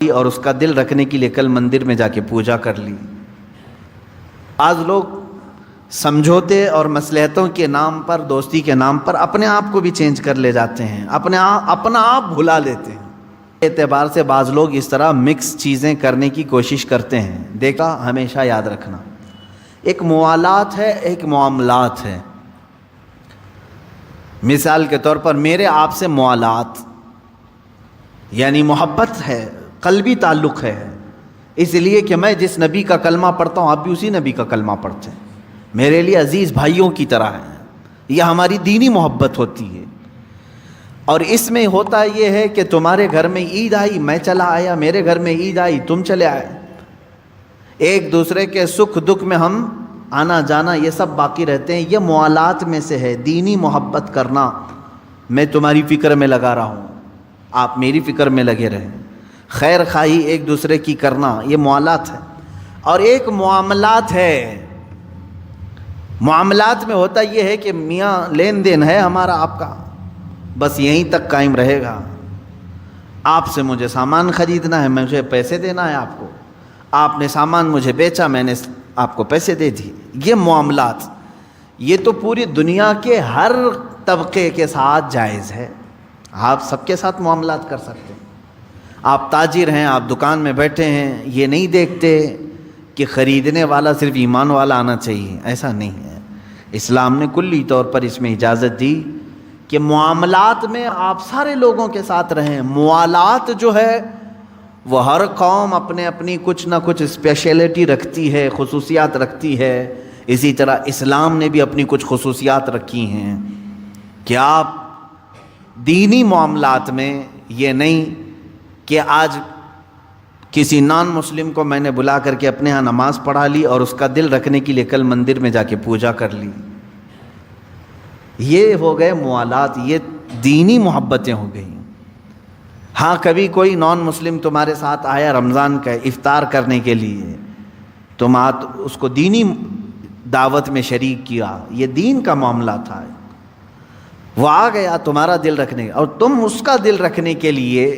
اور اس کا دل رکھنے کے لیے کل مندر میں جا کے پوجا کر لی۔ بعض لوگ سمجھوتے اور مصلحتوں کے نام پر، دوستی کے نام پر اپنے آپ کو بھی چینج کر لے جاتے ہیں، اپنا آپ بھلا لیتے ہیں۔ اعتبار سے بعض لوگ اس طرح مکس چیزیں کرنے کی کوشش کرتے ہیں۔ دیکھا، ہمیشہ یاد رکھنا، ایک موالات ہے، ایک معاملات ہے۔ مثال کے طور پر میرے آپ سے موالات یعنی محبت ہے، قلبی تعلق ہے، اس لیے کہ میں جس نبی کا کلمہ پڑھتا ہوں آپ بھی اسی نبی کا کلمہ پڑھتے ہیں، میرے لیے عزیز بھائیوں کی طرح ہیں۔ یہ ہماری دینی محبت ہوتی ہے۔ اور اس میں ہوتا یہ ہے کہ تمہارے گھر میں عید آئی میں چلا آیا، میرے گھر میں عید آئی تم چلے آئے، ایک دوسرے کے سکھ دکھ میں ہم آنا جانا یہ سب باقی رہتے ہیں۔ یہ موالات میں سے ہے، دینی محبت کرنا۔ میں تمہاری فکر میں لگا رہا ہوں، آپ میری فکر میں لگے رہیں، خیر خواہی ایک دوسرے کی کرنا، یہ موالات ہے۔ اور ایک معاملات ہے۔ معاملات میں ہوتا یہ ہے کہ میاں لین دین ہے ہمارا آپ کا، بس یہیں تک قائم رہے گا۔ آپ سے مجھے سامان خریدنا ہے، مجھے پیسے دینا ہے آپ کو، آپ نے سامان مجھے بیچا، میں نے آپ کو پیسے دے دیے۔ یہ معاملات، یہ تو پوری دنیا کے ہر طبقے کے ساتھ جائز ہے۔ آپ سب کے ساتھ معاملات کر سکتے ہیں۔ آپ تاجر ہیں، آپ دکان میں بیٹھے ہیں، یہ نہیں دیکھتے کہ خریدنے والا صرف ایمان والا آنا چاہیے، ایسا نہیں ہے۔ اسلام نے کلی طور پر اس میں اجازت دی کہ معاملات میں آپ سارے لوگوں کے ساتھ رہیں۔ موالات جو ہے وہ ہر قوم اپنے اپنی کچھ نہ کچھ اسپیشلٹی رکھتی ہے، خصوصیات رکھتی ہے۔ اسی طرح اسلام نے بھی اپنی کچھ خصوصیات رکھی ہیں کہ آپ دینی معاملات میں یہ نہیں کہ آج کسی نان مسلم کو میں نے بلا کر کے اپنے ہاں نماز پڑھا لی اور اس کا دل رکھنے کے لیے کل مندر میں جا کے پوجا کر لی۔ یہ ہو گئے موالات، یہ دینی محبتیں ہو گئیں۔ ہاں کبھی کوئی نان مسلم تمہارے ساتھ آیا رمضان کا افطار کرنے کے لیے، تم اس کو دینی دعوت میں شریک کیا، یہ دین کا معاملہ تھا۔ وہ آ گیا تمہارا دل رکھنے، اور تم اس کا دل رکھنے کے لیے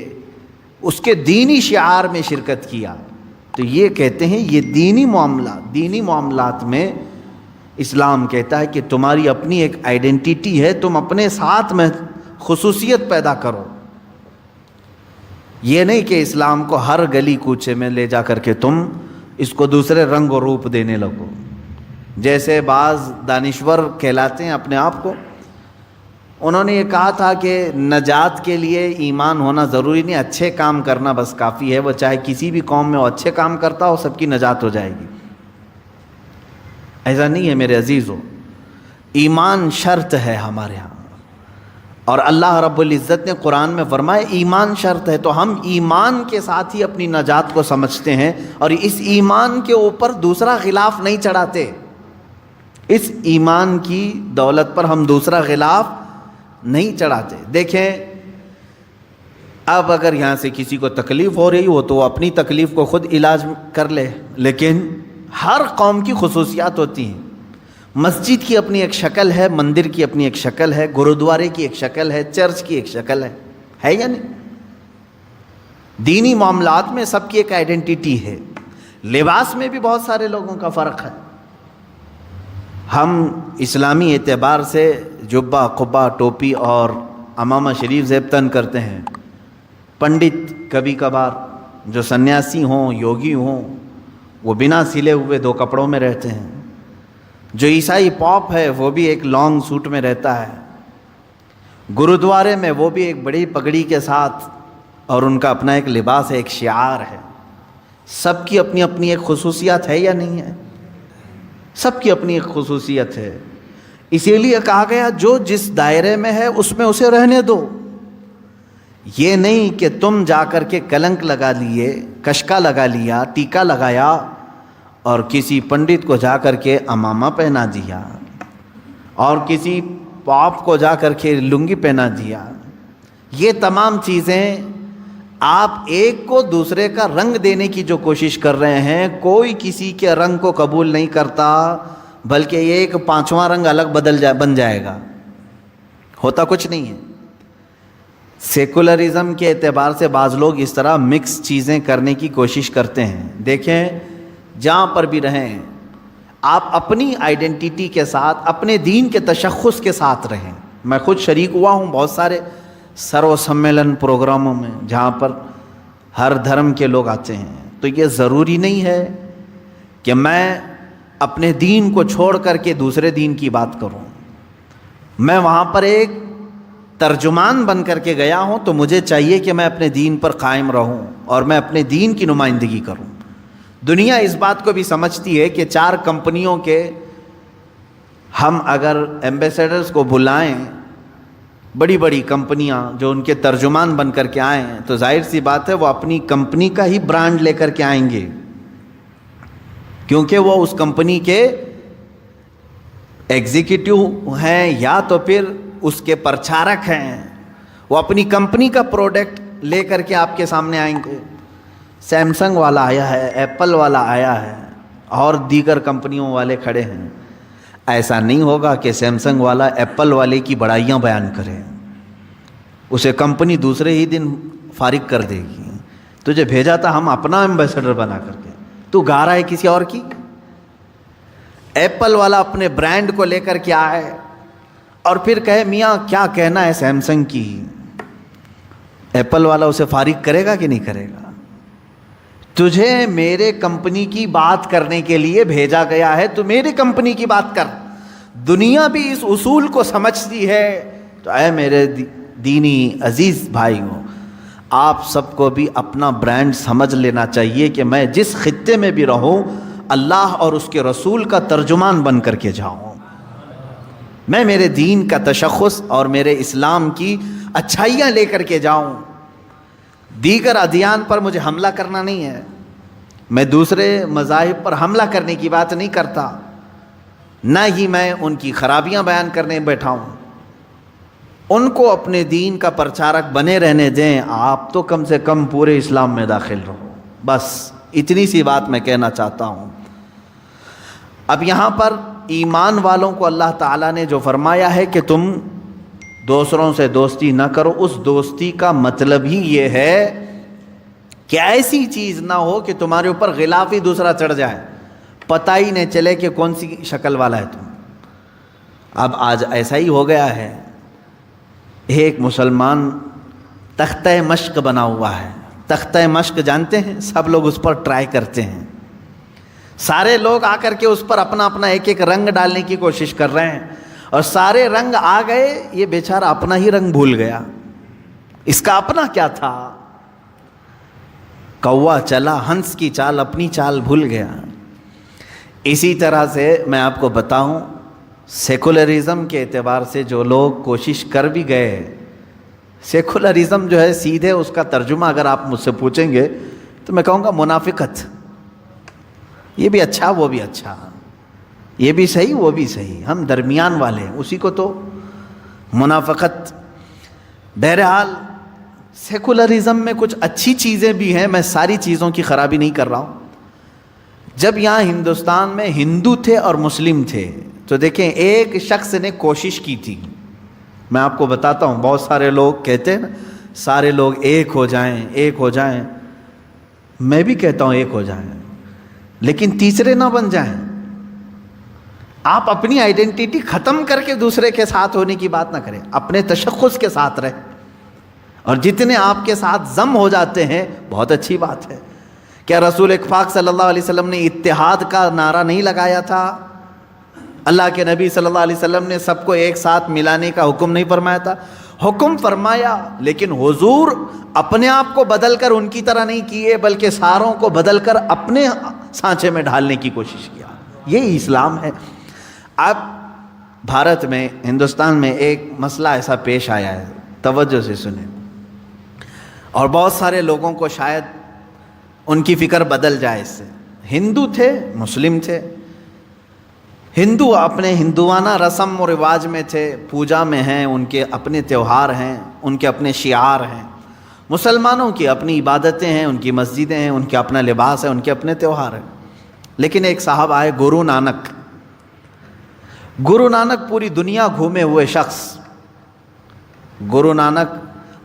اس کے دینی شعار میں شرکت کیا، تو یہ کہتے ہیں یہ دینی معاملات۔ دینی معاملات میں اسلام کہتا ہے کہ تمہاری اپنی ایک آئیڈینٹی ہے، تم اپنے ساتھ میں خصوصیت پیدا کرو۔ یہ نہیں کہ اسلام کو ہر گلی کوچے میں لے جا کر کے تم اس کو دوسرے رنگ و روپ دینے لگو۔ جیسے بعض دانشور کہلاتے ہیں اپنے آپ کو، انہوں نے یہ کہا تھا کہ نجات کے لیے ایمان ہونا ضروری نہیں، اچھے کام کرنا بس کافی ہے۔ وہ چاہے کسی بھی قوم میں وہ اچھے کام کرتا ہو، سب کی نجات ہو جائے گی۔ ایسا نہیں ہے میرے عزیزو، ایمان شرط ہے ہمارے ہاں، اور اللہ رب العزت نے قرآن میں فرمایا ایمان شرط ہے، تو ہم ایمان کے ساتھ ہی اپنی نجات کو سمجھتے ہیں، اور اس ایمان کے اوپر دوسرا غلاف نہیں چڑھاتے۔ اس ایمان کی دولت پر ہم دوسرا غلاف نہیں چڑھاتے۔ دیکھیں، اب اگر یہاں سے کسی کو تکلیف ہو رہی ہو تو وہ اپنی تکلیف کو خود علاج کر لے، لیکن ہر قوم کی خصوصیات ہوتی ہیں۔ مسجد کی اپنی ایک شکل ہے، مندر کی اپنی ایک شکل ہے، گرودوارے کی ایک شکل ہے، چرچ کی ایک شکل ہے یا نہیں؟ دینی معاملات میں سب کی ایک آئیڈینٹی ہے۔ لباس میں بھی بہت سارے لوگوں کا فرق ہے۔ ہم اسلامی اعتبار سے جبہ، قبہ، ٹوپی اور امامہ شریف زیب تن کرتے ہیں۔ پنڈت کبھی کبھار جو سنیاسی ہوں، یوگی ہوں، وہ بنا سلے ہوئے 2 کپڑوں میں رہتے ہیں۔ جو عیسائی پاپ ہے وہ بھی ایک لانگ سوٹ میں رہتا ہے۔ گرودوارے میں وہ بھی ایک بڑی پگڑی کے ساتھ، اور ان کا اپنا ایک لباس ہے، ایک شعار ہے۔ سب کی اپنی اپنی ایک خصوصیات ہے یا نہیں ہے؟ سب کی اپنی ایک خصوصیت ہے۔ اسی لیے کہا گیا جو جس دائرے میں ہے اس میں اسے رہنے دو۔ یہ نہیں کہ تم جا کر کے کلنک لگا لیے، کشکا لگا لیا، ٹیکا لگایا، اور کسی پنڈت کو جا کر کے امامہ پہنا دیا، اور کسی پاپ کو جا کر کے لنگی پہنا دیا۔ یہ تمام چیزیں آپ ایک کو دوسرے کا رنگ دینے کی جو کوشش کر رہے ہیں، کوئی کسی کے رنگ کو قبول نہیں کرتا، بلکہ یہ ایک 5واں رنگ الگ بن جائے گا۔ ہوتا کچھ نہیں ہے۔ سیکولرزم کے اعتبار سے بعض لوگ اس طرح مکس چیزیں کرنے کی کوشش کرتے ہیں. دیکھیں جہاں پر بھی رہیں آپ اپنی آئیڈینٹی کے ساتھ اپنے دین کے تشخص کے ساتھ رہیں. میں خود شریک ہوا ہوں بہت سارے سرو سمیلن پروگراموں میں جہاں پر ہر دھرم کے لوگ آتے ہیں. تو یہ ضروری نہیں ہے کہ میں اپنے دین کو چھوڑ کر کے دوسرے دین کی بات کروں. میں وہاں پر ایک ترجمان بن کر کے گیا ہوں تو مجھے چاہیے کہ میں اپنے دین پر قائم رہوں اور میں اپنے دین کی نمائندگی کروں. دنیا اس بات کو بھی سمجھتی ہے کہ 4 کمپنیوں کے ہم اگر ایمبیسیڈرز کو بلائیں، بڑی بڑی کمپنیاں جو ان کے ترجمان بن کر کے آئیں، تو ظاہر سی بات ہے وہ اپنی کمپنی کا ہی برانڈ لے کر کے آئیں گے، کیونکہ وہ اس کمپنی کے ایگزیکٹو ہیں یا تو پھر اس کے پرچارک ہیں. وہ اپنی کمپنی کا پروڈکٹ لے کر کے آپ کے سامنے آئیں گے. سیمسنگ والا آیا ہے، ایپل والا آیا ہے اور دیگر کمپنیوں والے کھڑے ہیں. ایسا نہیں ہوگا کہ سیمسنگ والا ایپل والے کی بڑائیاں بیان کرے، اسے کمپنی دوسرے ہی دن فارغ کر دے گی. تجھے بھیجا تھا ہم اپنا ایمبیسڈر بنا کر کے، تو گا رہا ہے کسی اور کی. ایپل والا اپنے برانڈ کو لے کر کے آئے اور پھر کہے میاں کیا کہنا ہے سیمسنگ کی. ایپل والا اسے فارغ کرے گا کہ نہیں کرے گا؟ تجھے میرے کمپنی کی بات کرنے کے لیے بھیجا گیا ہے، تو میری کمپنی کی بات کر. دنیا بھی اس اصول کو سمجھتی ہے. تو اے میرے دینی عزیز بھائیوں، آپ سب کو بھی اپنا برانڈ سمجھ لینا چاہیے کہ میں جس خطے میں بھی رہوں اللہ اور اس کے رسول کا ترجمان بن کر کے جاؤں. میں میرے دین کا تشخص اور میرے اسلام کی اچھائیاں لے کر کے جاؤں. دیگر ادیان پر مجھے حملہ کرنا نہیں ہے. میں دوسرے مذاہب پر حملہ کرنے کی بات نہیں کرتا، نہ ہی میں ان کی خرابیاں بیان کرنے بیٹھا ہوں. ان کو اپنے دین کا پرچارک بنے رہنے دیں، آپ تو کم سے کم پورے اسلام میں داخل رہو. بس اتنی سی بات میں کہنا چاہتا ہوں. اب یہاں پر ایمان والوں کو اللہ تعالیٰ نے جو فرمایا ہے کہ تم دوسروں سے دوستی نہ کرو، اس دوستی کا مطلب ہی یہ ہے کہ ایسی چیز نہ ہو کہ تمہارے اوپر غلاف ہی دوسرا چڑھ جائے، پتہ ہی نہیں چلے کہ کون سی شکل والا ہے تم. اب آج ایسا ہی ہو گیا ہے. ایک مسلمان تختہ مشق بنا ہوا ہے. تختہ مشق جانتے ہیں؟ سب لوگ اس پر ٹرائی کرتے ہیں. سارے لوگ آ کر کے اس پر اپنا اپنا ایک ایک رنگ ڈالنے کی کوشش کر رہے ہیں، اور سارے رنگ آ گئے، یہ بیچارہ اپنا ہی رنگ بھول گیا. اس کا اپنا کیا تھا؟ کوا چلا ہنس کی چال، اپنی چال بھول گیا. اسی طرح سے میں آپ کو بتاؤں، سیکولرزم کے اعتبار سے جو لوگ کوشش کر بھی گئے، سیکولرزم جو ہے سیدھے اس کا ترجمہ اگر آپ مجھ سے پوچھیں گے تو میں کہوں گا منافقت. یہ بھی اچھا وہ بھی اچھا، یہ بھی صحیح وہ بھی صحیح، ہم درمیان والے ہیں، اسی کو تو منافقت. بہرحال سیکولرزم میں کچھ اچھی چیزیں بھی ہیں، میں ساری چیزوں کی خرابی نہیں کر رہا ہوں. جب یہاں ہندوستان میں ہندو تھے اور مسلم تھے تو دیکھیں ایک شخص نے کوشش کی تھی. میں آپ کو بتاتا ہوں، بہت سارے لوگ کہتے ہیں نا سارے لوگ ایک ہو جائیں ایک ہو جائیں. میں بھی کہتا ہوں ایک ہو جائیں، لیکن تیسرے نہ بن جائیں. آپ اپنی آئیڈینٹی ختم کر کے دوسرے کے ساتھ ہونے کی بات نہ کریں، اپنے تشخص کے ساتھ رہیں. اور جتنے آپ کے ساتھ ضم ہو جاتے ہیں بہت اچھی بات ہے. کیا رسول پاک صلی اللہ علیہ وسلم نے اتحاد کا نعرہ نہیں لگایا تھا؟ اللہ کے نبی صلی اللہ علیہ وسلم نے سب کو ایک ساتھ ملانے کا حکم نہیں فرمایا تھا؟ حکم فرمایا، لیکن حضور اپنے آپ کو بدل کر ان کی طرح نہیں کیے، بلکہ ساروں کو بدل کر اپنے سانچے میں ڈھالنے کی کوشش کیا. یہی اسلام ہے. اب بھارت میں، ہندوستان میں ایک مسئلہ ایسا پیش آیا ہے، توجہ سے سنیں، اور بہت سارے لوگوں کو شاید ان کی فکر بدل جائے اس سے. ہندو تھے، مسلم تھے. ہندو اپنے ہندوانہ رسم و رواج میں تھے، پوجا میں ہیں، ان کے اپنے تہوار ہیں، ان کے اپنے شعار ہیں. مسلمانوں کی اپنی عبادتیں ہیں، ان کی مسجدیں ہیں، ان کے اپنا لباس ہے، ان کے اپنے تہوار ہیں. لیکن ایک صاحب آئے، گرو نانک. گرو نانک پوری دنیا گھومے ہوئے شخص. گرو نانک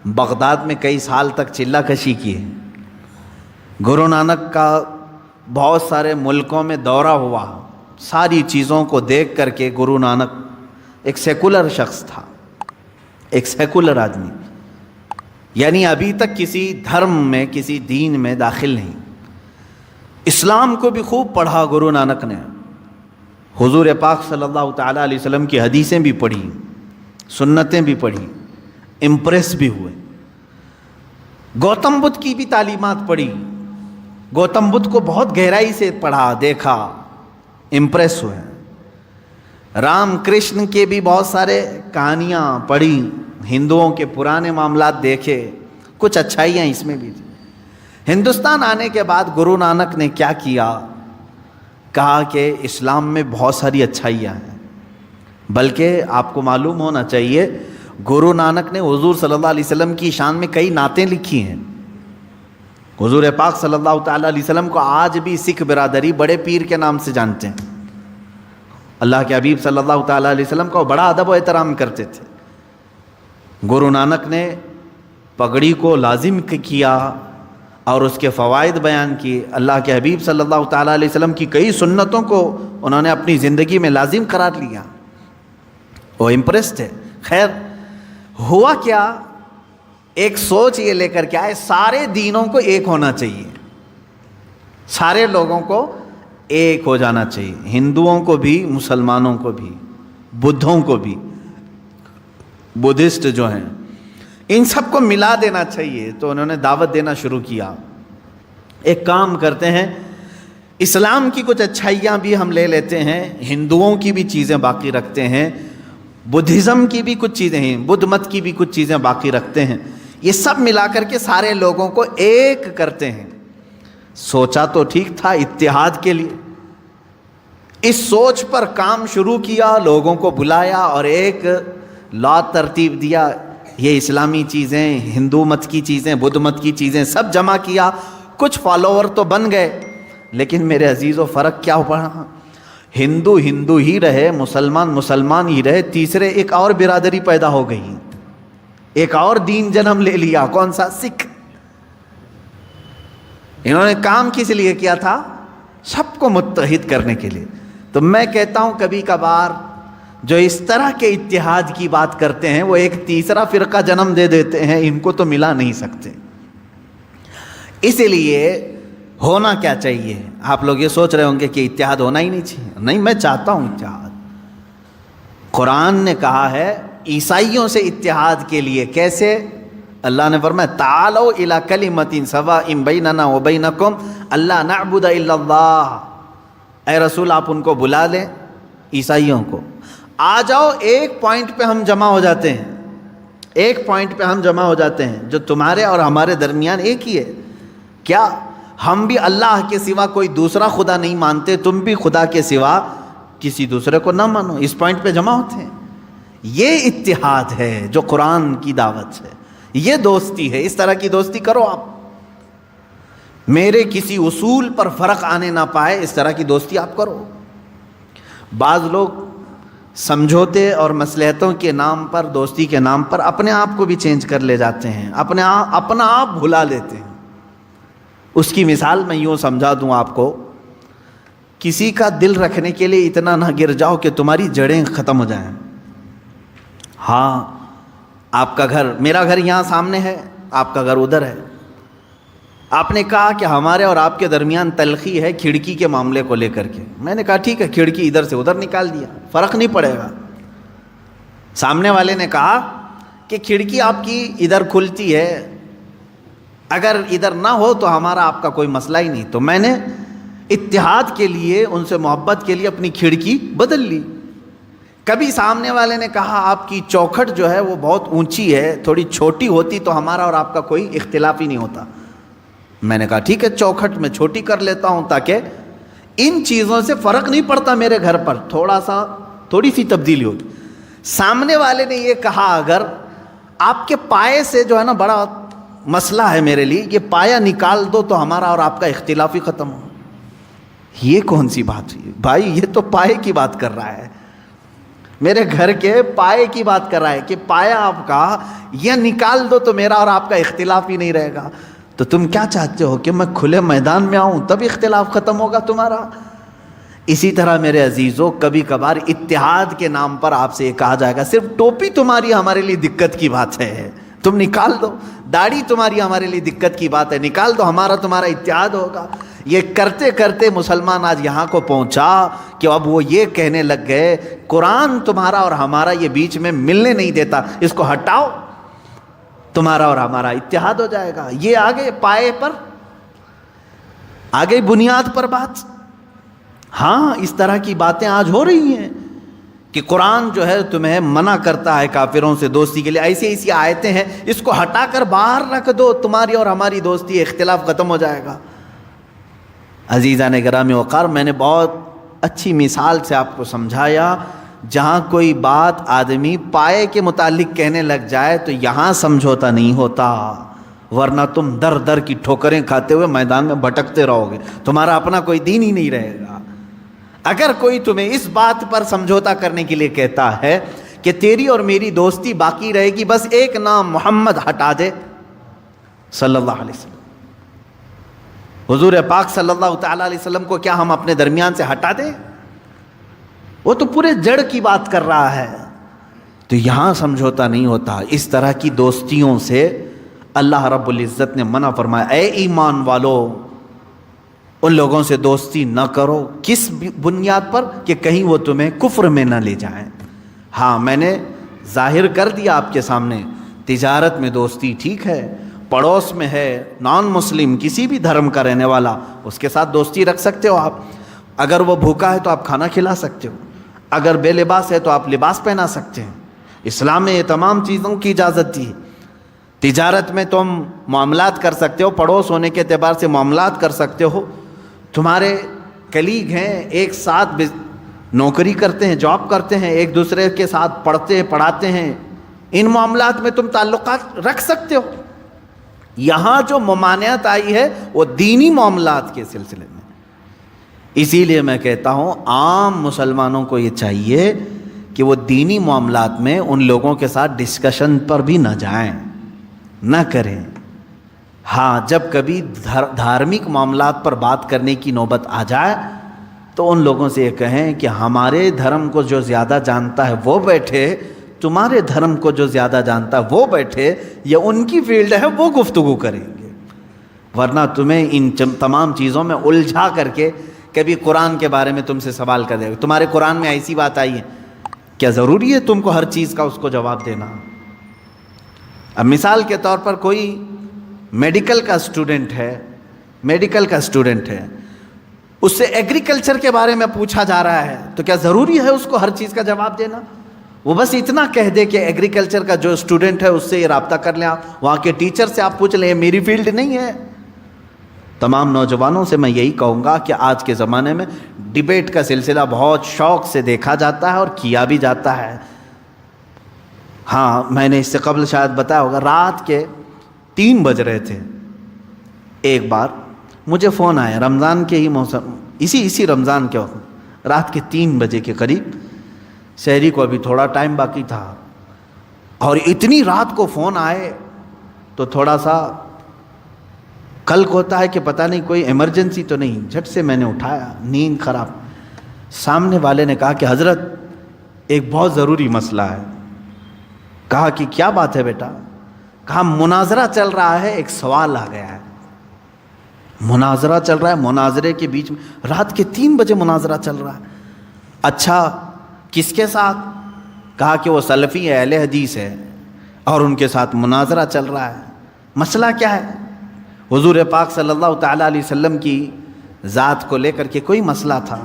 بغداد میں کئی سال تک چلہ کشی کی ہے. گرو نانک کا بہت سارے ملکوں میں دورہ ہوا. ساری چیزوں کو دیکھ کر کے گرو نانک ایک سیکولر شخص تھا, ایک سیکولر آدمی, یعنی ابھی تک کسی دھرم میں کسی دین میں داخل نہیں. اسلام کو بھی خوب پڑھا گرو نانک نے, حضور پاک صلی اللہ تعالیٰ علیہ وسلم کی حدیثیں بھی پڑھی, سنتیں بھی پڑھی, امپریس بھی ہوئے. گوتم بدھ کی بھی تعلیمات پڑھی, گوتم بدھ کو بہت گہرائی سے پڑھا, دیکھا, امپریس ہوئے. رام کرشن کے بھی بہت سارے کہانیاں پڑھی, ہندوؤں کے پرانے معاملات دیکھے, کچھ اچھائیاں اس میں بھی تھی. ہندوستان آنے کے بعد گرو نانک نے کیا کیا, کہا کہ اسلام میں بہت ساری اچھائیاں ہیں. بلکہ آپ کو معلوم ہونا چاہیے گرو نانک نے حضور صلی اللہ علیہ وسلم کی شان میں کئی نعتیں لکھی ہیں. حضور پاک صلی اللہ تعالیٰ علیہ وسلم کو آج بھی سکھ برادری بڑے پیر کے نام سے جانتے ہیں. اللہ کے حبیب صلی اللہ تعالیٰ علیہ وسلم کو بڑا ادب و احترام کرتے تھے. گرو نانک نے پگڑی کو لازم کیا اور اس کے فوائد بیان کیے. اللہ کے حبیب صلی اللہ تعالیٰ علیہ وسلم کی کئی سنتوں کو انہوں نے اپنی زندگی میں لازم قرار لیا. وہ امپریس تھے. خیر ہوا کیا, ایک سوچ یہ لے کر کے آئے سارے دینوں کو ایک ہونا چاہیے, سارے لوگوں کو ایک ہو جانا چاہیے, ہندوؤں کو بھی, مسلمانوں کو بھی, بدھوں کو بھی, بدھسٹ جو ہیں ان سب کو ملا دینا چاہیے. تو انہوں نے دعوت دینا شروع کیا. ایک کام کرتے ہیں, اسلام کی کچھ اچھائیاں بھی ہم لے لیتے ہیں, ہندوؤں کی بھی چیزیں باقی رکھتے ہیں, بدھزم کی بھی کچھ چیزیں ہیں, بدھ مت کی بھی کچھ چیزیں باقی رکھتے ہیں, یہ سب ملا کر کے سارے لوگوں کو ایک کرتے ہیں. سوچا تو ٹھیک تھا اتحاد کے لیے, اس سوچ پر کام شروع کیا, لوگوں کو بلایا اور ایک لا ترتیب دیا. یہ اسلامی چیزیں, ہندو مت کی چیزیں, بدھ مت کی چیزیں سب جمع کیا. کچھ فالوور تو بن گئے, لیکن میرے عزیزو فرق کیا پڑا, ہندو ہندو ہی رہے, مسلمان مسلمان ہی رہے, تیسرے ایک اور برادری پیدا ہو گئی, ایک اور دین جنم لے لیا. کون سا؟ سکھ. انہوں نے کام کس لیے کیا تھا؟ سب کو متحد کرنے کے لیے. تو میں کہتا ہوں کبھی کبھار جو اس طرح کے اتحاد کی بات کرتے ہیں وہ ایک تیسرا فرقہ جنم دے دیتے ہیں, ان کو تو ملا نہیں سکتے. اسی لیے ہونا کیا چاہیے؟ آپ لوگ یہ سوچ رہے ہوں گے کہ اتحاد ہونا ہی نہیں چاہیے. نہیں, میں چاہتا ہوں اتحاد. قرآن نے کہا ہے عیسائیوں سے اتحاد کے لیے. کیسے؟ اللہ نے فرمایا تعالوا الی کلمۃ سواء بیننا وبینکم الا نعبد الا اللہ. اے رسول آپ ان کو بلا لیں, عیسائیوں کو, آ جاؤ ایک پوائنٹ پہ ہم جمع ہو جاتے ہیں, ایک پوائنٹ پہ ہم جمع ہو جاتے ہیں جو تمہارے اور ہمارے درمیان ایک ہی ہے. کیا؟ ہم بھی اللہ کے سوا کوئی دوسرا خدا نہیں مانتے, تم بھی خدا کے سوا کسی دوسرے کو نہ مانو. اس پوائنٹ پہ جمع ہوتے ہیں. یہ اتحاد ہے جو قرآن کی دعوت ہے, یہ دوستی ہے. اس طرح کی دوستی کرو آپ. میرے کسی اصول پر فرق آنے نہ پائے, اس طرح کی دوستی آپ کرو. بعض لوگ سمجھوتے اور مصلحتوں کے نام پر, دوستی کے نام پر اپنے آپ کو بھی چینج کر لے جاتے ہیں, اپنا آپ بھلا لیتے ہیں. اس کی مثال میں یوں سمجھا دوں آپ کو, کسی کا دل رکھنے کے لیے اتنا نہ گر جاؤ کہ تمہاری جڑیں ختم ہو جائیں. ہاں آپ کا گھر, میرا گھر یہاں سامنے ہے, آپ کا گھر ادھر ہے. آپ نے کہا کہ ہمارے اور آپ کے درمیان تلخی ہے کھڑکی کے معاملے کو لے کر کے. میں نے کہا ٹھیک ہے, کھڑکی ادھر سے ادھر نکال دیا, فرق نہیں پڑے گا. سامنے والے نے کہا کہ کھڑکی آپ کی ادھر کھلتی ہے, اگر ادھر نہ ہو تو ہمارا آپ کا کوئی مسئلہ ہی نہیں. تو میں نے اتحاد کے لیے, ان سے محبت کے لیے اپنی کھڑکی بدل لی. کبھی سامنے والے نے کہا آپ کی چوکھٹ جو ہے وہ بہت اونچی ہے, تھوڑی چھوٹی ہوتی تو ہمارا اور آپ کا کوئی اختلاف ہی نہیں ہوتا. میں نے کہا ٹھیک ہے, چوکھٹ میں چھوٹی کر لیتا ہوں تاکہ ان چیزوں سے فرق نہیں پڑتا میرے گھر پر, تھوڑی سی تبدیلی ہوتی. سامنے والے نے یہ کہا اگر آپ کے پائے سے جو ہے نا بڑا مسئلہ ہے میرے لیے, یہ پایا نکال دو تو ہمارا اور آپ کا اختلاف ہی ختم ہو. یہ کون سی بات ہوئی بھائی؟ یہ تو پائے کی بات کر رہا ہے. میرے گھر کے پائے کی بات کر رہا ہے کہ پایا آپ کا یہ نکال دو تو میرا اور آپ کا اختلاف ہی نہیں رہے گا. تو تم کیا چاہتے ہو کہ میں کھلے میدان میں آؤں تب اختلاف ختم ہوگا تمہارا؟ اسی طرح میرے عزیزوں کبھی کبھار اتحاد کے نام پر آپ سے یہ کہا جائے گا صرف ٹوپی تمہاری ہمارے لیے دقت کی بات ہے، تم نکال دو. داڑھی تمہاری ہمارے لیے دقت کی بات ہے، نکال دو، ہمارا تمہارا اتحاد ہوگا. یہ کرتے کرتے مسلمان آج یہاں کو پہنچا کہ اب وہ یہ کہنے لگ گئے قرآن تمہارا اور ہمارا یہ بیچ میں ملنے نہیں دیتا، اس کو ہٹاؤ، تمہارا اور ہمارا اتحاد ہو جائے گا. یہ آگے پائے پر، آگے بنیاد پر بات. ہاں اس طرح کی باتیں آج ہو رہی ہیں کہ قرآن جو ہے تمہیں منع کرتا ہے کافروں سے دوستی کے لیے. ایسی ایسی آیتیں ہیں، اس کو ہٹا کر باہر رکھ دو، تمہاری اور ہماری دوستی، اختلاف ختم ہو جائے گا. عزیزان گرامی وقار، میں نے بہت اچھی مثال سے آپ کو سمجھایا. جہاں کوئی بات آدمی پائے کے متعلق کہنے لگ جائے تو یہاں سمجھوتا نہیں ہوتا، ورنہ تم در در کی ٹھوکریں کھاتے ہوئے میدان میں بھٹکتے رہو گے، تمہارا اپنا کوئی دین ہی نہیں رہے گا. اگر کوئی تمہیں اس بات پر سمجھوتا کرنے کے لیے کہتا ہے کہ تیری اور میری دوستی باقی رہے گی بس ایک نام محمد ہٹا دے صلی اللہ علیہ وسلم، حضور پاک صلی اللہ تعالیٰ علیہ وسلم کو کیا ہم اپنے درمیان سے ہٹا دیں؟ وہ تو پورے جڑ کی بات کر رہا ہے. تو یہاں سمجھوتا نہیں ہوتا. اس طرح کی دوستیوں سے اللہ رب العزت نے منع فرمایا، اے ایمان والو ان لوگوں سے دوستی نہ کرو. کس بنیاد پر؟ کہ کہیں وہ تمہیں کفر میں نہ لے جائیں. ہاں میں نے ظاہر کر دیا آپ کے سامنے، تجارت میں دوستی ٹھیک ہے، پڑوس میں ہے نان مسلم کسی بھی دھرم کا رہنے والا اس کے ساتھ دوستی رکھ سکتے ہو آپ. اگر وہ بھوکا ہے تو آپ کھانا کھلا سکتے ہو، اگر بے لباس ہے تو آپ لباس پہنا سکتے ہیں. اسلام میں یہ تمام چیزوں کی اجازت دی. تجارت میں تم معاملات کر سکتے ہو، پڑوس ہونے کے اعتبار سے معاملات کر سکتے ہو. تمہارے کلیگ ہیں، ایک ساتھ نوکری کرتے ہیں، جاب کرتے ہیں، ایک دوسرے کے ساتھ پڑھتے پڑھاتے ہیں، ان معاملات میں تم تعلقات رکھ سکتے ہو. یہاں جو ممانعت آئی ہے وہ دینی معاملات کے سلسلے میں. اسی لیے میں کہتا ہوں عام مسلمانوں کو یہ چاہیے کہ وہ دینی معاملات میں ان لوگوں کے ساتھ ڈسکشن پر بھی نہ جائیں، نہ کریں. ہاں جب کبھی دھارمک معاملات پر بات کرنے کی نوبت آ جائے تو ان لوگوں سے یہ کہیں کہ ہمارے دھرم کو جو زیادہ جانتا ہے وہ بیٹھے، تمہارے دھرم کو جو زیادہ جانتا ہے وہ بیٹھے، یہ ان کی فیلڈ ہے، وہ گفتگو کریں گے. ورنہ تمہیں ان تمام چیزوں میں الجھا کر کے کبھی قرآن کے بارے میں تم سے سوال کر دے گا، تمہارے قرآن میں ایسی بات آئی ہے، کیا ضروری ہے تم کو ہر چیز کا اس کو جواب دینا؟ اب مثال کے طور پر کوئی میڈیکل کا اسٹوڈنٹ ہے، اس سے ایگریکلچر کے بارے میں پوچھا جا رہا ہے، تو کیا ضروری ہے اس کو ہر چیز کا جواب دینا؟ وہ بس اتنا کہہ دے کہ ایگریکلچر کا جو اسٹوڈنٹ ہے اس سے یہ رابطہ کر لیں، آپ وہاں کے ٹیچر سے آپ پوچھ لیں، یہ میری فیلڈ نہیں ہے. تمام نوجوانوں سے میں یہی کہوں گا کہ آج کے زمانے میں ڈیبیٹ کا سلسلہ بہت شوق سے دیکھا جاتا ہے اور کیا بھی جاتا ہے. ہاں میں نے اس سے قبل شاید بتایا ہوگا، رات کے 3 بج رہے تھے، ایک بار مجھے فون آیا رمضان کے ہی موسم، اسی رمضان کے وقت رات کے 3 بجے کے قریب، شہری کو ابھی تھوڑا ٹائم باقی تھا، اور اتنی رات کو فون آئے تو تھوڑا سا قلق ہوتا ہے کہ پتہ نہیں کوئی ایمرجنسی تو نہیں. جھٹ سے میں نے اٹھایا، نیند خراب. سامنے والے نے کہا کہ حضرت ایک بہت ضروری مسئلہ ہے. کہا کہ کیا بات ہے بیٹا؟ کہا مناظرہ چل رہا ہے، ایک سوال آ گیا ہے. مناظرہ چل رہا ہے، مناظرے کے بیچ میں رات کے 3 بجے مناظرہ چل رہا ہے. اچھا کس کے ساتھ؟ کہا کہ وہ سلفی اہل حدیث ہے اور ان کے ساتھ مناظرہ چل رہا ہے. مسئلہ کیا ہے؟ حضور پاک صلی اللہ تعالیٰ علیہ وسلم کی ذات کو لے کر کے کوئی مسئلہ تھا.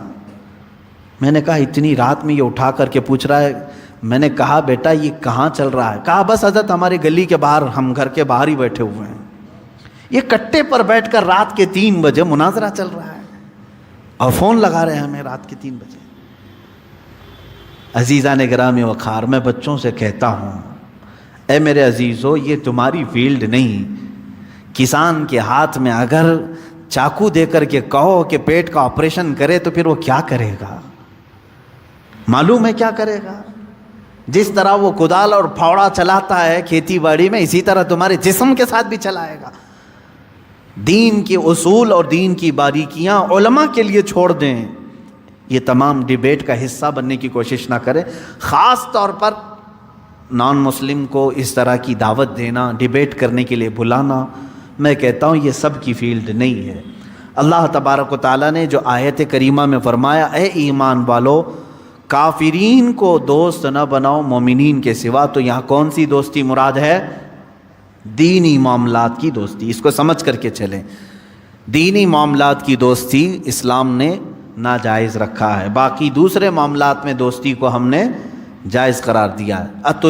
میں نے کہا اتنی رات میں یہ اٹھا کر کے پوچھ رہا ہے. میں نے کہا بیٹا یہ کہاں چل رہا ہے؟ کہا بس حضرت ہمارے گلی کے باہر، ہم گھر کے باہر ہی بیٹھے ہوئے ہیں. یہ کٹے پر بیٹھ کر رات کے 3 بجے مناظرہ چل رہا ہے اور فون لگا رہے ہیں ہمیں رات کے 3 بجے. عزیزان گرامی وقار، میں بچوں سے کہتا ہوں اے میرے عزیزو، یہ تمہاری فیلڈ نہیں. کسان کے ہاتھ میں اگر چاقو دے کر کے کہو کہ پیٹ کا آپریشن کرے تو پھر وہ کیا کرے گا؟ معلوم ہے کیا کرے گا؟ جس طرح وہ کدال اور پھاوڑا چلاتا ہے کھیتی باڑی میں، اسی طرح تمہارے جسم کے ساتھ بھی چلائے گا۔ دین کے اصول اور دین کی باریکیاں علماء کے لیے چھوڑ دیں، یہ تمام ڈیبیٹ کا حصہ بننے کی کوشش نہ کریں۔ خاص طور پر نان مسلم کو اس طرح کی دعوت دینا، ڈیبیٹ کرنے کے لیے بلانا، میں کہتا ہوں یہ سب کی فیلڈ نہیں ہے۔ اللہ تبارک و تعالیٰ نے جو آیت کریمہ میں فرمایا، اے ایمان والو کافرین کو دوست نہ بناؤ مومنین کے سوا، تو یہاں کون سی دوستی مراد ہے؟ دینی معاملات کی دوستی۔ اس کو سمجھ کر کے چلیں، دینی معاملات کی دوستی اسلام نے ناجائز رکھا ہے، باقی دوسرے معاملات میں دوستی کو ہم نے جائز قرار دیا ہے۔